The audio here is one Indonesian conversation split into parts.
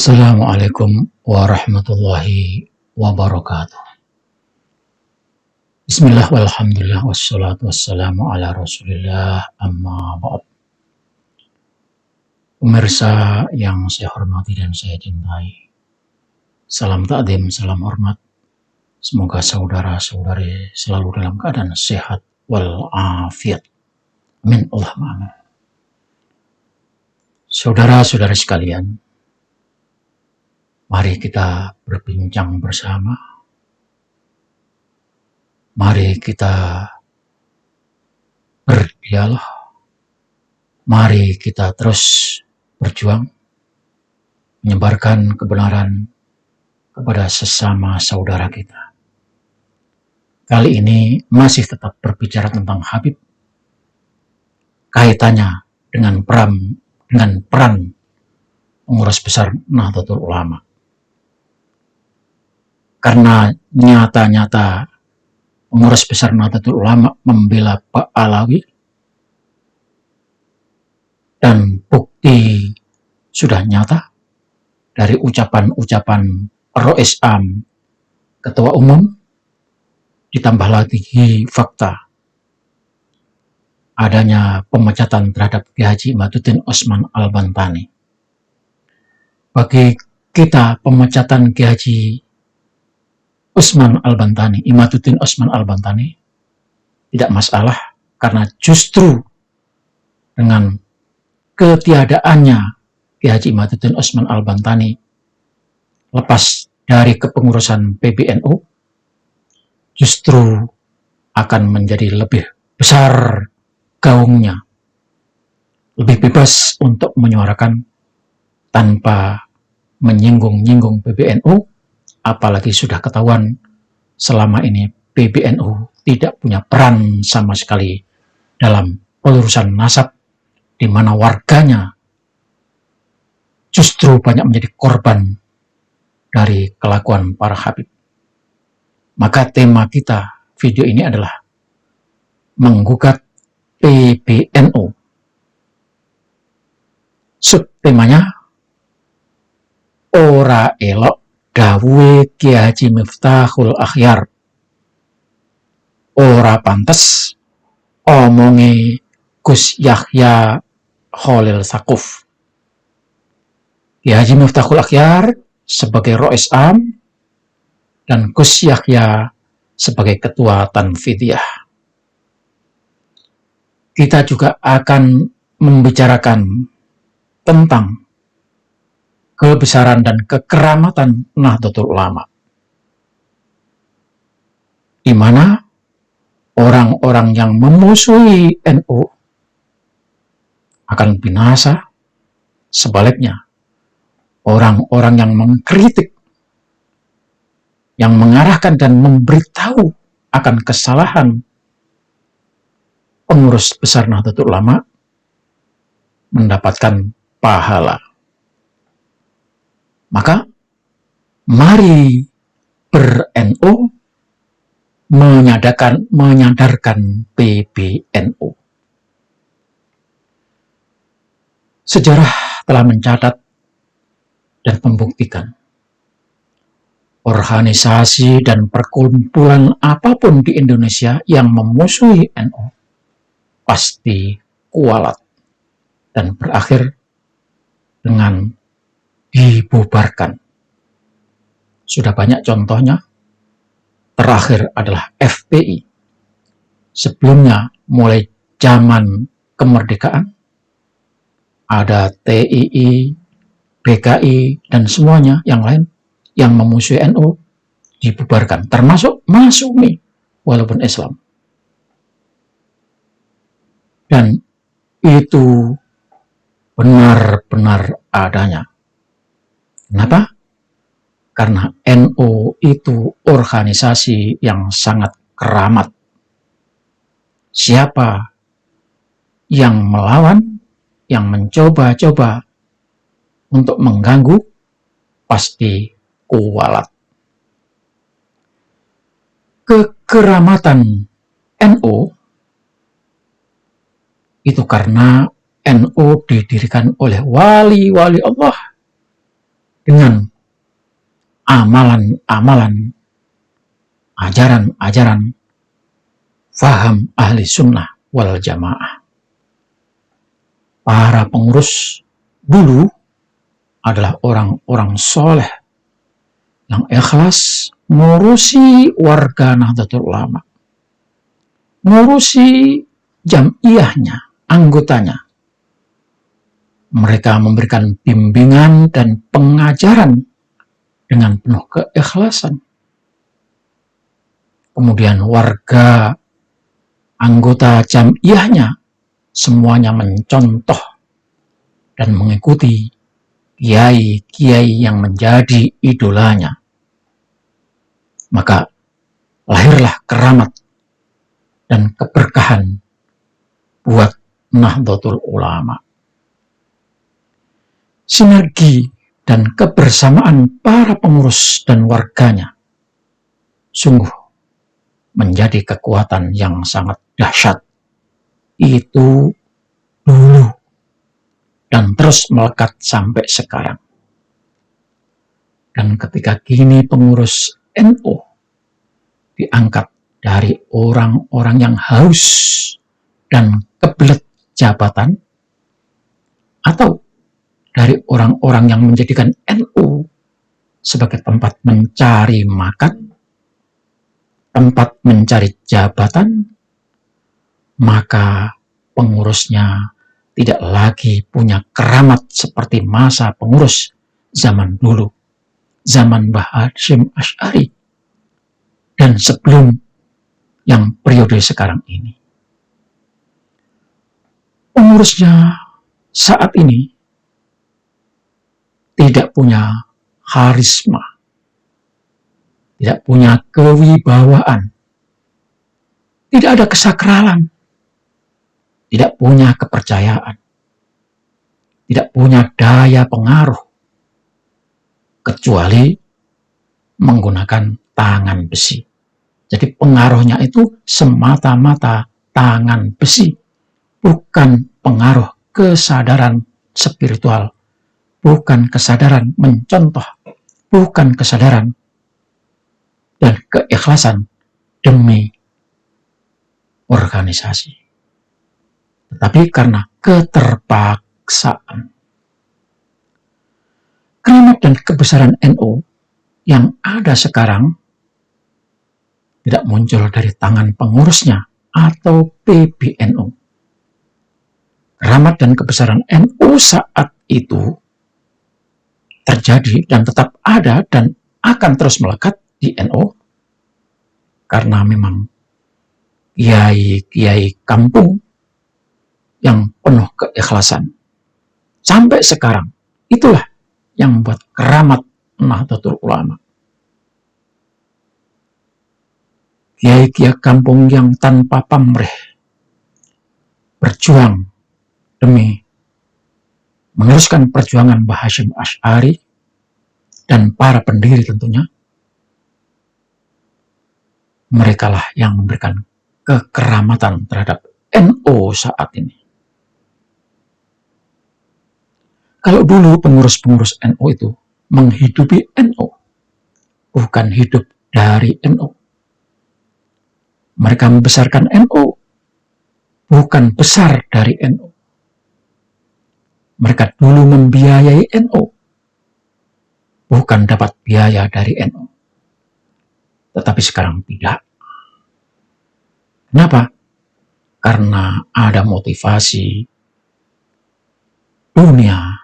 Assalamualaikum warahmatullahi wabarakatuh. Bismillah walhamdulillah wassalatu wassalamu ala rasulillah amma ba'd. Pemirsa yang saya hormati dan saya cintai, salam takdim, salam hormat. Semoga saudara-saudari selalu dalam keadaan sehat walafiat. Amin Allahumma amin. Saudara-saudari sekalian, mari kita berbincang bersama. Mari kita berdialog. Mari kita terus berjuang menyebarkan kebenaran kepada sesama saudara kita. Kali ini masih tetap berbicara tentang Habib, kaitannya dengan peran pengurus besar Nahdlatul Ulama. Karena nyata-nyata pengurus besar Nahdlatul Ulama membela Pak Alawi, dan bukti sudah nyata dari ucapan-ucapan Rois Am, Ketua Umum, ditambah lagi fakta adanya pemecatan terhadap Kiai Haji Imaduddin Osman Al-Bantani. Bagi kita, pemecatan Kiai Haji Imaduddin Osman Al-Bantani tidak masalah, karena justru dengan ketiadaannya Kiai Haji Imaduddin Osman Al-Bantani lepas dari kepengurusan PBNU, justru akan menjadi lebih besar gaungnya, lebih bebas untuk menyuarakan tanpa menyinggung-nyinggung PBNU. Apalagi sudah ketahuan selama ini PBNU tidak punya peran sama sekali dalam pelurusan nasab, di mana warganya justru banyak menjadi korban dari kelakuan para Habib. Maka tema kita video ini adalah menggugat PBNU. Subtemanya, ora elok dawuhe Kiai Haji Miftahul Akhyar, ora pantes omonge Gus Yahya Khalil Saquf. Kiai Haji Miftahul Akhyar sebagai Rois Am dan Gus Yahya sebagai Ketua Tanfidiyah. Kita juga akan membicarakan tentang kebesaran dan kekeramatan Nahdlatul Ulama, di mana orang-orang yang memusuhi NU akan binasa. Sebaliknya, orang-orang yang mengkritik, yang mengarahkan dan memberitahu akan kesalahan pengurus besar Nahdlatul Ulama mendapatkan pahala. Maka mari ber-NU menyadarkan PBNU. Sejarah telah mencatat dan membuktikan organisasi dan perkumpulan apapun di Indonesia yang memusuhi NU pasti kualat dan berakhir dengan dibubarkan. Sudah banyak contohnya. Terakhir adalah FPI. Sebelumnya, mulai zaman kemerdekaan, ada TII, BKI, dan semuanya yang lain yang memusuhi NU dibubarkan, termasuk Masumi walaupun Islam. Dan itu benar-benar adanya. Kenapa? Karena NU itu organisasi yang sangat keramat. Siapa yang melawan, yang mencoba-coba untuk mengganggu, pasti kualat. Kekeramatan NU itu karena NU didirikan oleh wali-wali Allah dengan amalan-amalan, ajaran-ajaran, faham ahli sunnah wal jamaah. Para pengurus dulu adalah orang-orang soleh yang ikhlas ngurusi warga Nahdlatul Ulama, ngurusi jam'iyahnya, anggotanya. Mereka memberikan bimbingan dan pengajaran dengan penuh keikhlasan. Kemudian warga anggota jam'iyahnya semuanya mencontoh dan mengikuti kiai-kiai yang menjadi idolanya. Maka lahirlah keramat dan keberkahan buat Nahdlatul Ulama. Sinergi dan kebersamaan para pengurus dan warganya sungguh menjadi kekuatan yang sangat dahsyat. Itu dulu dan terus melekat sampai sekarang. Dan ketika kini pengurus NU diangkat dari orang-orang yang haus dan kebelet jabatan, atau dari orang-orang yang menjadikan NU sebagai tempat mencari makan, tempat mencari jabatan, maka pengurusnya tidak lagi punya keramat seperti masa pengurus zaman dulu, zaman Mbah Hasyim Asy'ari, dan sebelum yang periode sekarang ini. Pengurusnya saat ini tidak punya karisma, tidak punya kewibawaan, tidak ada kesakralan, tidak punya kepercayaan, tidak punya daya pengaruh, kecuali menggunakan tangan besi. Jadi pengaruhnya itu semata-mata tangan besi, bukan pengaruh kesadaran spiritual, bukan kesadaran mencontoh, bukan kesadaran dan keikhlasan demi organisasi. Tetapi karena keterpaksaan. Keramat dan kebesaran NU yang ada sekarang tidak muncul dari tangan pengurusnya atau PBNU. Keramat dan kebesaran NU saat itu terjadi dan tetap ada dan akan terus melekat di NU karena memang kiai-kiai kampung yang penuh keikhlasan sampai sekarang. Itulah yang membuat keramat Nahdlatul Ulama. Kiai-kiai kampung yang tanpa pamrih berjuang demi meneruskan perjuangan Mbah Hasyim Asy'ari dan para pendiri tentunya. Merekalah yang memberikan kekeramatan terhadap NU saat ini. Kalau dulu pengurus-pengurus NU itu menghidupi NU, bukan hidup dari NU. Mereka membesarkan NU, bukan besar dari NU. Mereka dulu membiayai NU, bukan dapat biaya dari NU. Tetapi sekarang tidak. Kenapa? Karena ada motivasi dunia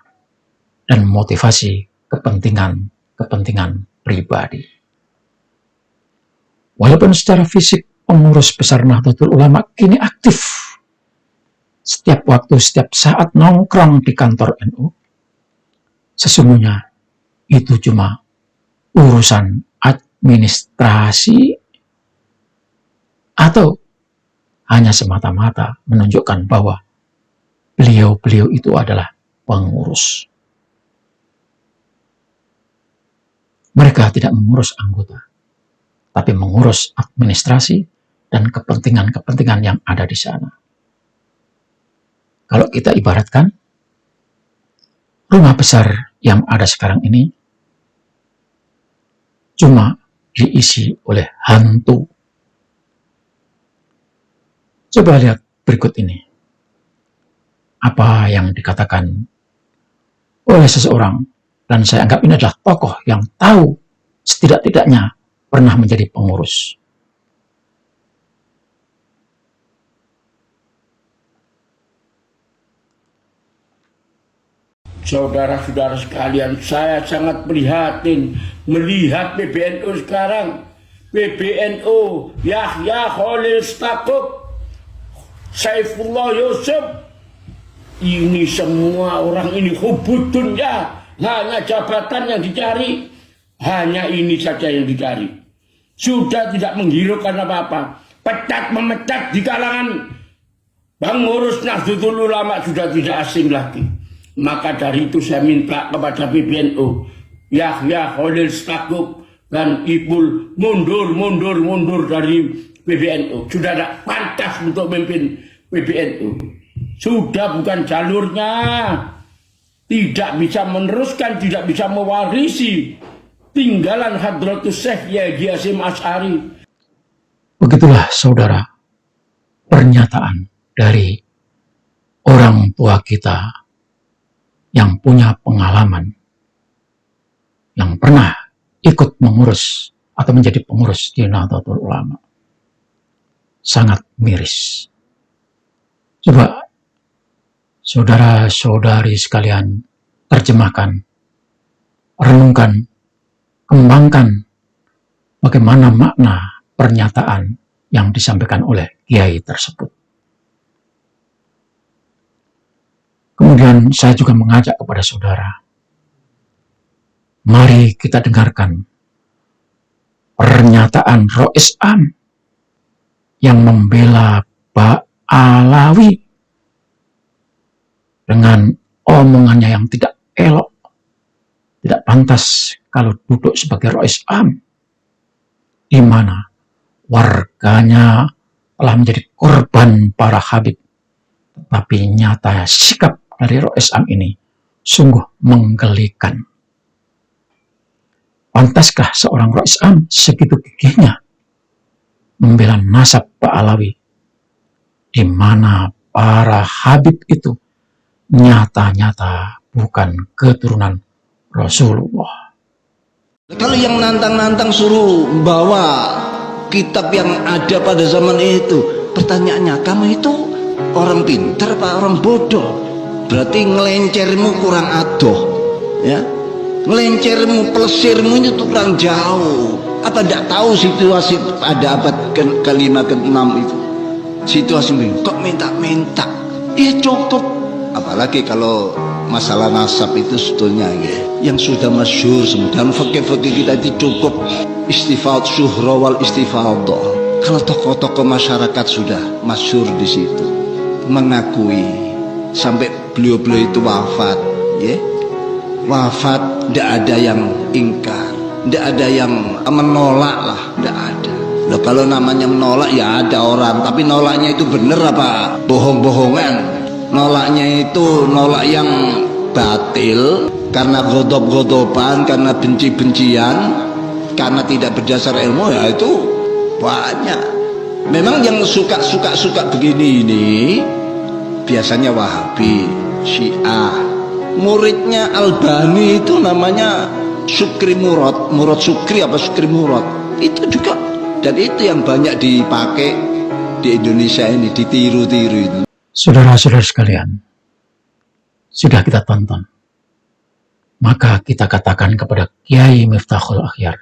dan motivasi kepentingan pribadi. Walaupun secara fisik pengurus besar Nahdlatul Ulama kini aktif setiap waktu, setiap saat nongkrong di kantor NU, sesungguhnya itu cuma urusan administrasi atau hanya semata-mata menunjukkan bahwa beliau-beliau itu adalah pengurus. Mereka tidak mengurus anggota, tapi mengurus administrasi dan kepentingan-kepentingan yang ada di sana. Kalau kita ibaratkan, rumah besar yang ada sekarang ini cuma diisi oleh hantu. Coba lihat berikut ini. Apa yang dikatakan oleh seseorang, dan saya anggap ini adalah tokoh yang tahu setidak-tidaknya pernah menjadi pengurus. Saudara-saudara sekalian, saya sangat prihatin melihat PBNU sekarang. PBNU Yahya Khalil Stakuf, Saifullah Yusuf, ini semua orang ini hubudun ya, hanya jabatan yang dicari, hanya ini saja yang dicari. Sudah tidak menghiraukan apa-apa, pecat memecat di kalangan pengurus Nahdlatul Ulama sudah tidak asing lagi. Maka dari itu saya minta kepada PBNU Yahya Khalil Stakuf dan Ipul mundur dari PBNU. Sudah tidak pantas untuk memimpin PBNU. Sudah bukan jalurnya. Tidak bisa meneruskan, tidak bisa mewarisi tinggalan Hadratus Syekh Yaji Hasyim Asy'ari. Begitulah saudara, pernyataan dari orang tua kita yang punya pengalaman, yang pernah ikut mengurus atau menjadi pengurus di Nahdlatul Ulama. Sangat miris. Coba saudara-saudari sekalian terjemahkan, renungkan, kembangkan bagaimana makna pernyataan yang disampaikan oleh kiai tersebut. Kemudian saya juga mengajak kepada saudara, mari kita dengarkan pernyataan Rois Am yang membela Pak Alawi dengan omongannya yang tidak elok, tidak pantas kalau duduk sebagai Rois Am, di mana warganya telah menjadi korban para Habib, tetapi nyata sikap dari Rois Am ini sungguh menggelikan. Pantaskah seorang Rois Am segitu gigihnya membela nasab Pak Alawi, di mana para Habib itu nyata-nyata bukan keturunan Rasulullah. Kalau yang nantang-nantang suruh bawa kitab yang ada pada zaman itu, pertanyaannya, kamu itu orang pintar apa orang bodoh? Berarti ngelencermu kurang adoh, ya, ngelencermu, pelesirmu itu kurang jauh. Apa tidak tahu situasi pada abad ke-5 ke-6 itu, situasi ini kok minta-minta? Ya cukup. Apalagi kalau masalah nasab itu sebetulnya ya, yang sudah masyhur dan fakih-fakih kita itu cukup istifad syuhra wal istifadah. Kalau tokoh-tokoh masyarakat sudah masyhur di situ, mengakui sampai beliau-beliau itu wafat, ya, wafat, tidak ada yang ingkar, tidak ada yang menolak lah, tidak ada. Loh, kalau namanya menolak ya ada orang, tapi nolaknya itu benar apa bohong-bohongan? Nolaknya itu nolak yang batil, karena godop-godopan, karena benci-bencian, karena tidak berdasar ilmu, ya itu banyak. Memang yang suka begini ini biasanya Wahabi, Syiah. Muridnya Albani itu namanya Syukri Murad Syukri apa Syukri Murad, itu juga, dan itu yang banyak dipakai di Indonesia ini, ditiru-tiru itu. Saudara-saudara sekalian, sudah kita tonton, maka kita katakan kepada Kiai Miftahul Akhyar,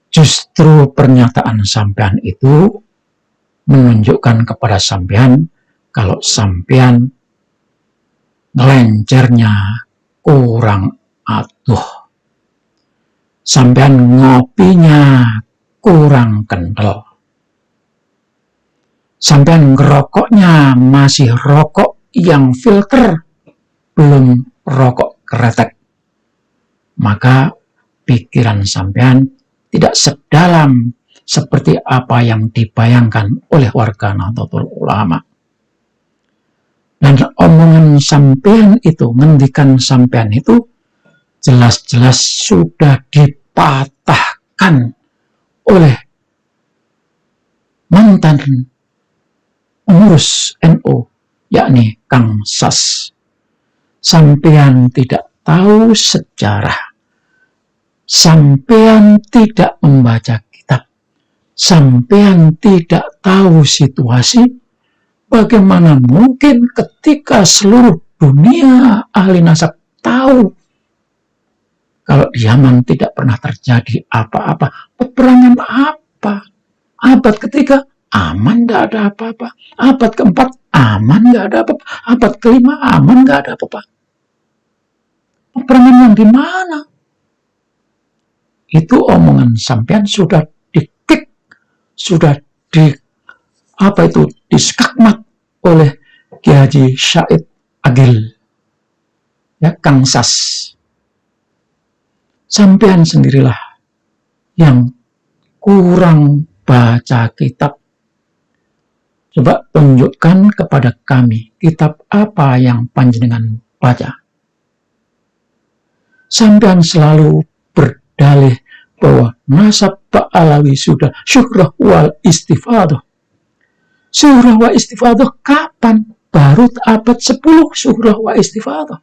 justru pernyataan sampean itu menunjukkan kepada sampean kalau sampean ngelencernya kurang aduh, sampean ngopinya kurang kental, sampean ngerokoknya masih rokok yang filter, belum rokok kretek. Maka pikiran sampean tidak sedalam seperti apa yang dibayangkan oleh warga Nahdlatul Ulama. Dan omongan sampean itu, ngendikan sampean itu jelas-jelas sudah dipatahkan oleh mantan pengurus NU, yakni Kang Sas. Sampean tidak tahu sejarah, sampean tidak membaca kitab, sampean tidak tahu situasi. Bagaimana mungkin ketika seluruh dunia ahli nasab tahu kalau di Yaman tidak pernah terjadi apa-apa? Peperangan apa? Abad ketiga aman, nggak ada apa-apa. Abad keempat aman, nggak ada apa-apa. Abad kelima aman, nggak ada apa-apa. Peperangan yang di mana? Itu omongan sampean sudah di-kick, sudah diskakmat oleh Ki Haji Said Agil, ya, Kang Sas. Sampean sendirilah yang kurang baca kitab. Coba tunjukkan kepada kami kitab apa yang panjenengan baca. Sampean selalu berdalih bahwa nasab Ba'alawi sudah syuhrah wal istifadah. Syuhrah wa istifadah kapan? Baru abad 10 syuhrah wa istifadah.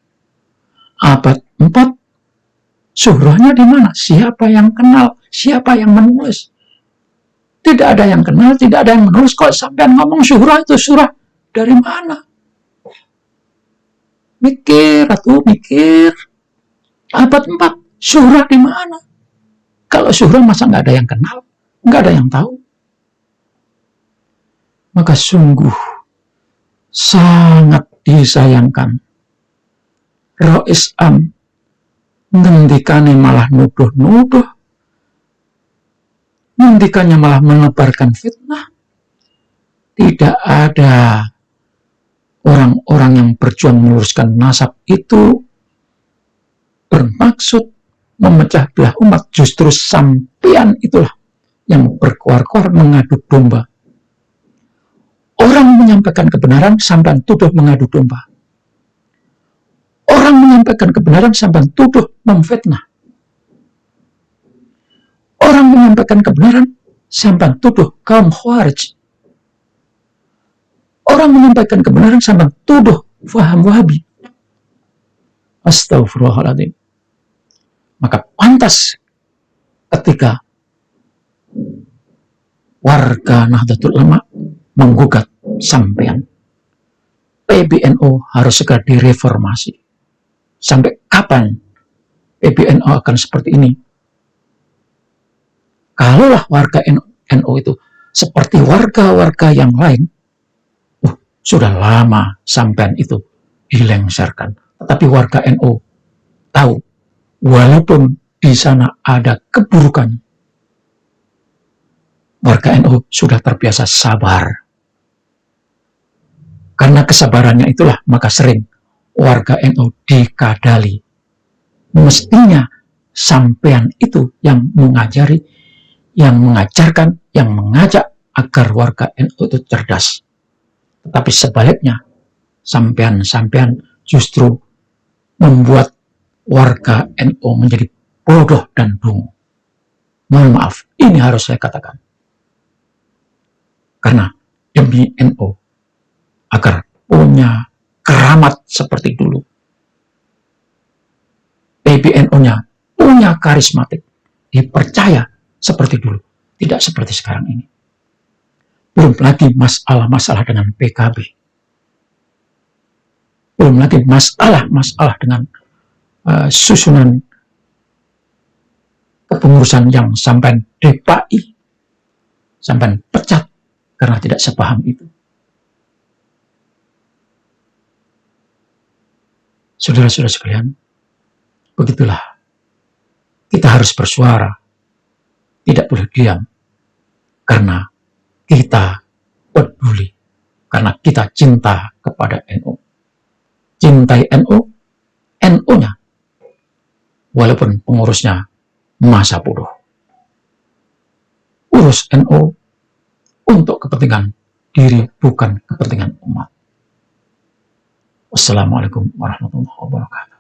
Abad 4 syuhrahnya di mana? Siapa yang kenal? Siapa yang menulis? Tidak ada yang kenal, tidak ada yang menulis. Kok sampean ngomong syuhrah itu syuhrah dari mana? Mikir, mikir. Abad 4 syuhrah di mana? Kalau syuhrah masa nggak ada yang kenal, nggak ada yang tahu. Maka sungguh sangat disayangkan Rois Am ngendikane malah nuduh-nuduh, ngendikannya malah menebarkan fitnah. Tidak ada orang-orang yang berjuang meluruskan nasab itu bermaksud memecah belah umat. Justru sampean itulah yang berkuar-kuar mengadu domba. Orang menyampaikan kebenaran, sampean tuduh mengadu domba. Orang menyampaikan kebenaran, sampean tuduh memfitnah. Orang menyampaikan kebenaran, sampean tuduh kaum Khawarij. Orang menyampaikan kebenaran, sampean tuduh faham Wahabi. Astagfirullahaladzim. Maka pantas ketika warga Nahdlatul Ulama menggugat sampean, PBNU harus segera direformasi. Sampai kapan PBNU akan seperti ini? Kalaulah warga NU itu seperti warga-warga yang lain, sudah lama sampean itu dilengsarkan. Tetapi warga NU tahu, walaupun di sana ada keburukan, warga NU sudah terbiasa sabar. Karena kesabarannya itulah maka sering warga NU dikadali. Mestinya sampean itu yang mengajari, yang mengajarkan, yang mengajak agar warga NU itu cerdas. Tetapi sebaliknya, sampean justru membuat warga NU menjadi bodoh dan dungu. Mohon maaf, ini harus saya katakan. Karena demi NU, agar punya keramat seperti dulu, PBNU-nya punya karismatik, dipercaya seperti dulu, tidak seperti sekarang ini. Belum lagi masalah-masalah dengan PKB. Belum lagi masalah-masalah dengan susunan kepengurusan yang sampai DPI, sampai pecat karena tidak sepaham itu. Saudara-saudara sekalian, begitulah. Kita harus bersuara, tidak boleh diam, karena kita peduli, karena kita cinta kepada NU. Cintai NU, NU-nya, walaupun pengurusnya masa bodoh. Urus NU untuk kepentingan diri, bukan kepentingan umat. Wassalamualaikum warahmatullahi wabarakatuh.